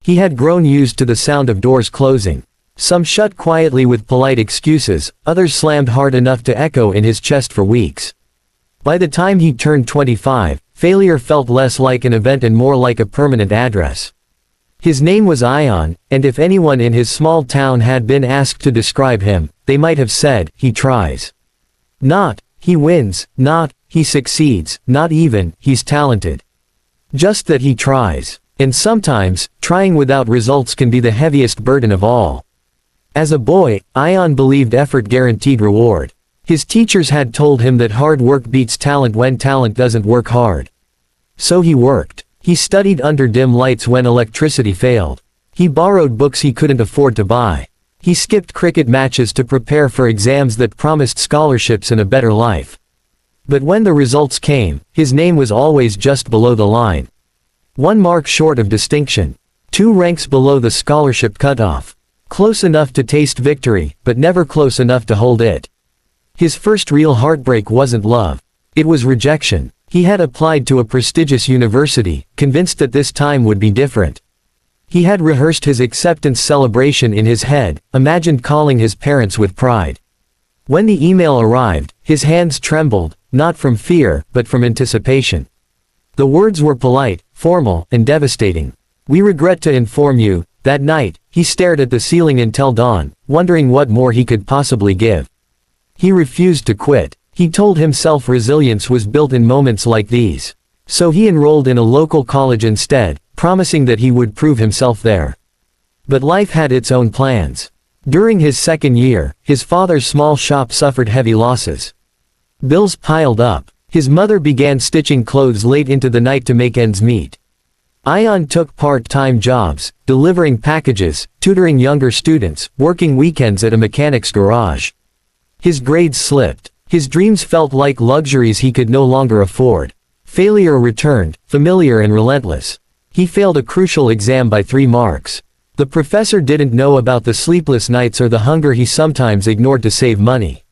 He had grown used to the sound of doors closing. Some shut quietly with polite excuses, others slammed hard enough to echo in his chest for weeks. By the time he turned 25, failure felt less like an event and more like a permanent address. His name was Ion, and if anyone in his small town had been asked to describe him, they might have said, he tries. Not, he wins, not, he succeeds, not even, he's talented. Just that he tries. And sometimes, trying without results can be the heaviest burden of all. As a boy, Ion believed effort guaranteed reward. His teachers had told him that hard work beats talent when talent doesn't work hard. So he worked. He studied under dim lights when electricity failed. He borrowed books he couldn't afford to buy. He skipped cricket matches to prepare for exams that promised scholarships and a better life. But when the results came, his name was always just below the line. 1 mark short of distinction. 2 ranks below the scholarship cutoff. Close enough to taste victory, but never close enough to hold it. His first real heartbreak wasn't love. It was rejection. He had applied to a prestigious university, convinced that this time would be different. He had rehearsed his acceptance celebration in his head, imagined calling his parents with pride. When the email arrived, his hands trembled, not from fear, but from anticipation. The words were polite, formal, and devastating. "We regret to inform you." That night, he stared at the ceiling until dawn, wondering what more he could possibly give. He refused to quit. He told himself resilience was built in moments like these. So he enrolled in a local college instead, promising that he would prove himself there. But life had its own plans. During his second year, his father's small shop suffered heavy losses. Bills piled up. His mother began stitching clothes late into the night to make ends meet. Ion took part-time jobs, delivering packages, tutoring younger students, working weekends at a mechanic's garage. His grades slipped. His dreams felt like luxuries he could no longer afford. Failure returned, familiar and relentless. He failed a crucial exam by 3 marks. The professor didn't know about the sleepless nights or the hunger he sometimes ignored to save money.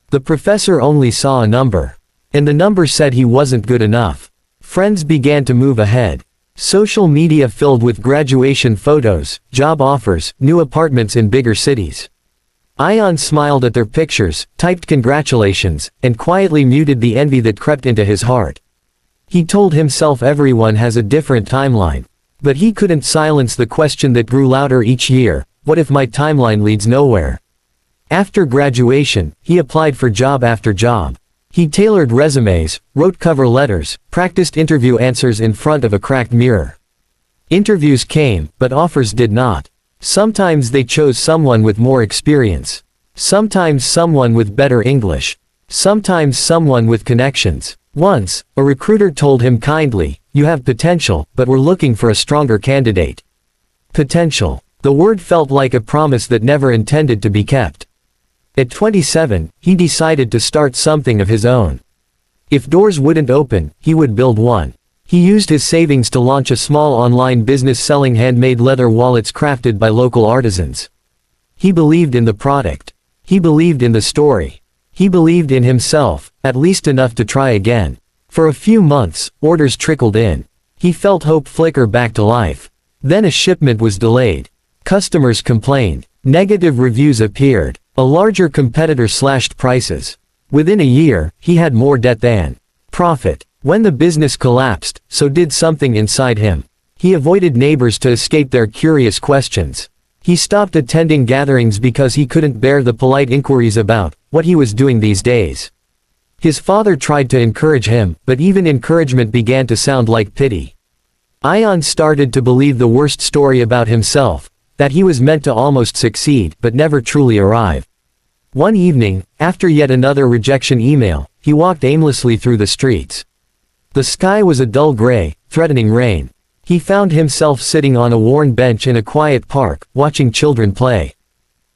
The professor only saw a number. And the number said he wasn't good enough. Friends began to move ahead. Social media filled with graduation photos, job offers, new apartments in bigger cities. Ion smiled at their pictures, typed congratulations, and quietly muted the envy that crept into his heart. He told himself everyone has a different timeline. But he couldn't silence the question that grew louder each year: what if my timeline leads nowhere? After graduation, he applied for job after job. He tailored resumes, wrote cover letters, practiced interview answers in front of a cracked mirror. Interviews came, but offers did not. Sometimes they chose someone with more experience. Sometimes someone with better English. Sometimes someone with connections. Once, a recruiter told him kindly, "You have potential, but we're looking for a stronger candidate." Potential. The word felt like a promise that never intended to be kept. At 27, he decided to start something of his own. If doors wouldn't open, he would build one. He used his savings to launch a small online business selling handmade leather wallets crafted by local artisans. He believed in the product. He believed in the story. He believed in himself, at least enough to try again. For a few months, orders trickled in. He felt hope flicker back to life. Then a shipment was delayed. Customers complained. Negative reviews appeared. A larger competitor slashed prices. Within a year, he had more debt than profit. When the business collapsed, so did something inside him. He avoided neighbors to escape their curious questions. He stopped attending gatherings because he couldn't bear the polite inquiries about what he was doing these days. His father tried to encourage him, but even encouragement began to sound like pity. Ion started to believe the worst story about himself, that he was meant to almost succeed but never truly arrive. One evening, after yet another rejection email, he walked aimlessly through the streets. The sky was a dull gray, threatening rain. He found himself sitting on a worn bench in a quiet park, watching children play.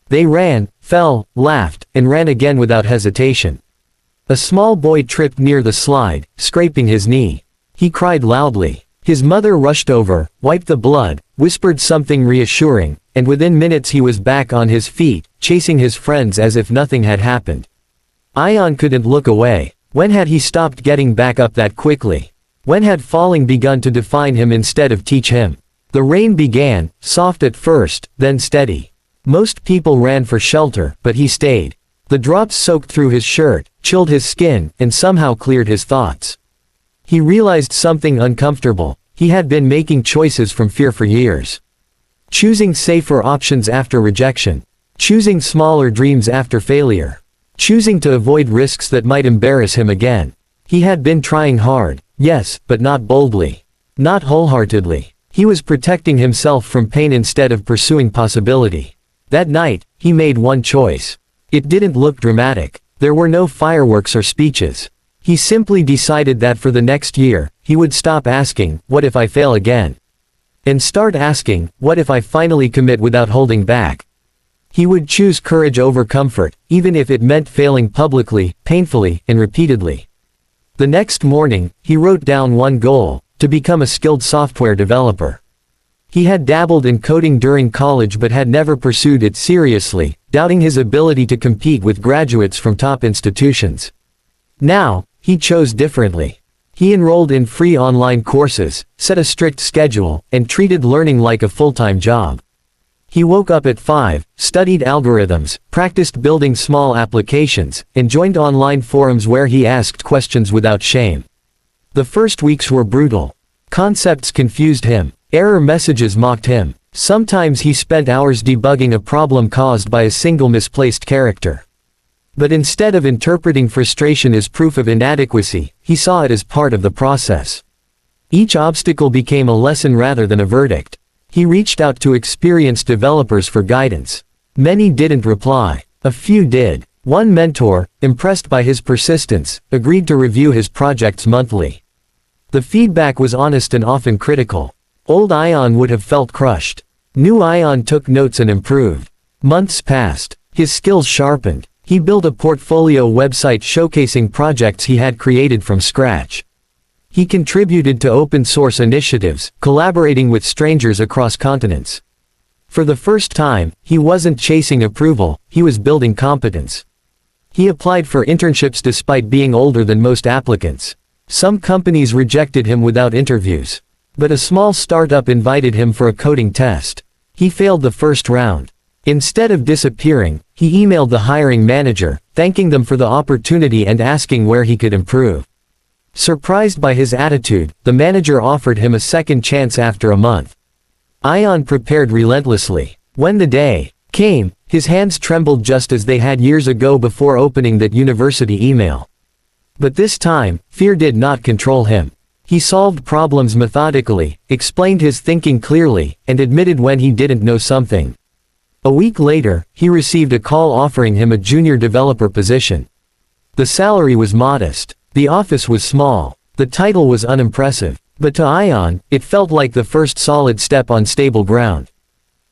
They ran, fell, laughed, and ran again without hesitation. A small boy tripped near the slide, scraping his knee. He cried loudly. His mother rushed over, wiped the blood, whispered something reassuring, and within minutes he was back on his feet, chasing his friends as if nothing had happened. Ion couldn't look away. When had he stopped getting back up that quickly? When had falling begun to define him instead of teach him? The rain began, soft at first, then steady. Most people ran for shelter, but he stayed. The drops soaked through his shirt, chilled his skin, and somehow cleared his thoughts. He realized something uncomfortable. He had been making choices from fear for years. Choosing safer options after rejection. Choosing smaller dreams after failure. Choosing to avoid risks that might embarrass him again. He had been trying hard, yes, but not boldly. Not wholeheartedly. He was protecting himself from pain instead of pursuing possibility. That night, he made one choice. It didn't look dramatic. There were no fireworks or speeches. He simply decided that for the next year, he would stop asking, "What if I fail again?" and start asking, "What if I finally commit without holding back?" He would choose courage over comfort, even if it meant failing publicly, painfully, and repeatedly. The next morning, he wrote down one goal: to become a skilled software developer. He had dabbled in coding during college but had never pursued it seriously, doubting his ability to compete with graduates from top institutions. Now, he chose differently. He enrolled in free online courses, set a strict schedule, and treated learning like a full-time job. He woke up at 5, studied algorithms, practiced building small applications, and joined online forums where he asked questions without shame. The first weeks were brutal. Concepts confused him. Error messages mocked him. Sometimes he spent hours debugging a problem caused by a single misplaced character. But instead of interpreting frustration as proof of inadequacy, he saw it as part of the process. Each obstacle became a lesson rather than a verdict. He reached out to experienced developers for guidance. Many didn't reply. A few did. One mentor, impressed by his persistence, agreed to review his projects monthly. The feedback was honest and often critical. Old Ion would have felt crushed. New Ion took notes and improved. Months passed. His skills sharpened. He built a portfolio website showcasing projects he had created from scratch. He contributed to open-source initiatives, collaborating with strangers across continents. For the first time, he wasn't chasing approval, he was building competence. He applied for internships despite being older than most applicants. Some companies rejected him without interviews. But a small startup invited him for a coding test. He failed the first round. Instead of disappearing, he emailed the hiring manager, thanking them for the opportunity and asking where he could improve. Surprised by his attitude, the manager offered him a second chance after a month. Ion prepared relentlessly. When the day came, his hands trembled just as they had years ago before opening that university email. But this time, fear did not control him. He solved problems methodically, explained his thinking clearly, and admitted when he didn't know something. A week later, he received a call offering him a junior developer position. The salary was modest. The office was small. The title was unimpressive. But to Ion, it felt like the first solid step on stable ground.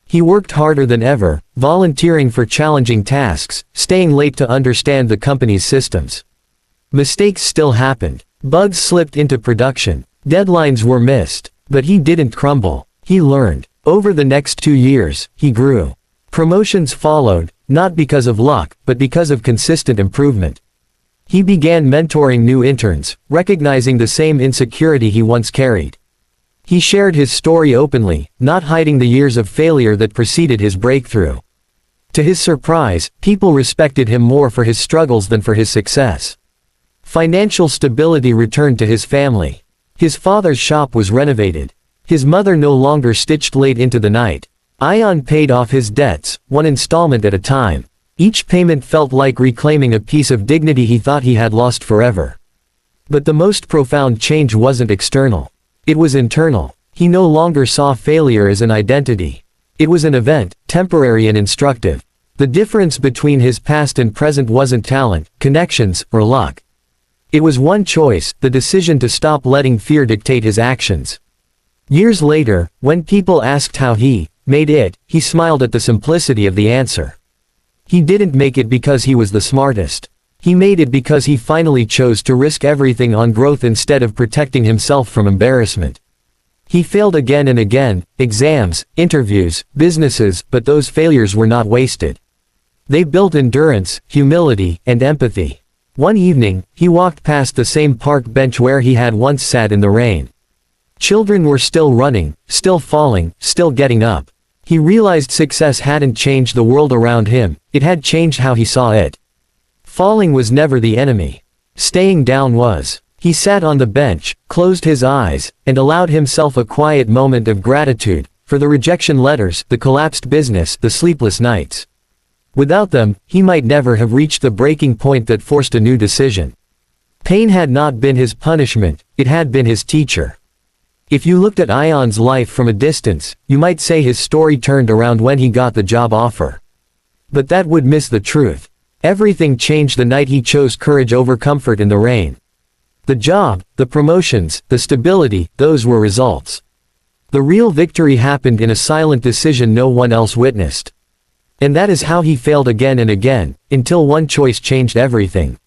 He worked harder than ever, volunteering for challenging tasks, staying late to understand the company's systems. Mistakes still happened. Bugs slipped into production. Deadlines were missed. But he didn't crumble. He learned. Over the next 2 years, he grew. Promotions followed, not because of luck, but because of consistent improvement. He began mentoring new interns, recognizing the same insecurity he once carried. He shared his story openly, not hiding the years of failure that preceded his breakthrough. To his surprise, people respected him more for his struggles than for his success. Financial stability returned to his family. His father's shop was renovated. His mother no longer stitched late into the night. Ion paid off his debts, one installment at a time. Each payment felt like reclaiming a piece of dignity he thought he had lost forever. But the most profound change wasn't external. It was internal. He no longer saw failure as an identity. It was an event, temporary and instructive. The difference between his past and present wasn't talent, connections, or luck. It was one choice, the decision to stop letting fear dictate his actions. Years later, when people asked how he made it, he smiled at the simplicity of the answer. He didn't make it because he was the smartest. He made it because he finally chose to risk everything on growth instead of protecting himself from embarrassment. He failed again and again, exams, interviews, businesses, but those failures were not wasted. They built endurance, humility, and empathy. One evening, he walked past the same park bench where he had once sat in the rain. Children were still running, still falling, still getting up. He realized success hadn't changed the world around him, it had changed how he saw it. Falling was never the enemy. Staying down was. He sat on the bench, closed his eyes, and allowed himself a quiet moment of gratitude, for the rejection letters, the collapsed business, the sleepless nights. Without them, he might never have reached the breaking point that forced a new decision. Pain had not been his punishment, it had been his teacher. If you looked at Ion's life from a distance, you might say his story turned around when he got the job offer. But that would miss the truth. Everything changed the night he chose courage over comfort in the rain. The job, the promotions, the stability, those were results. The real victory happened in a silent decision no one else witnessed. And that is how he failed again and again, until one choice changed everything.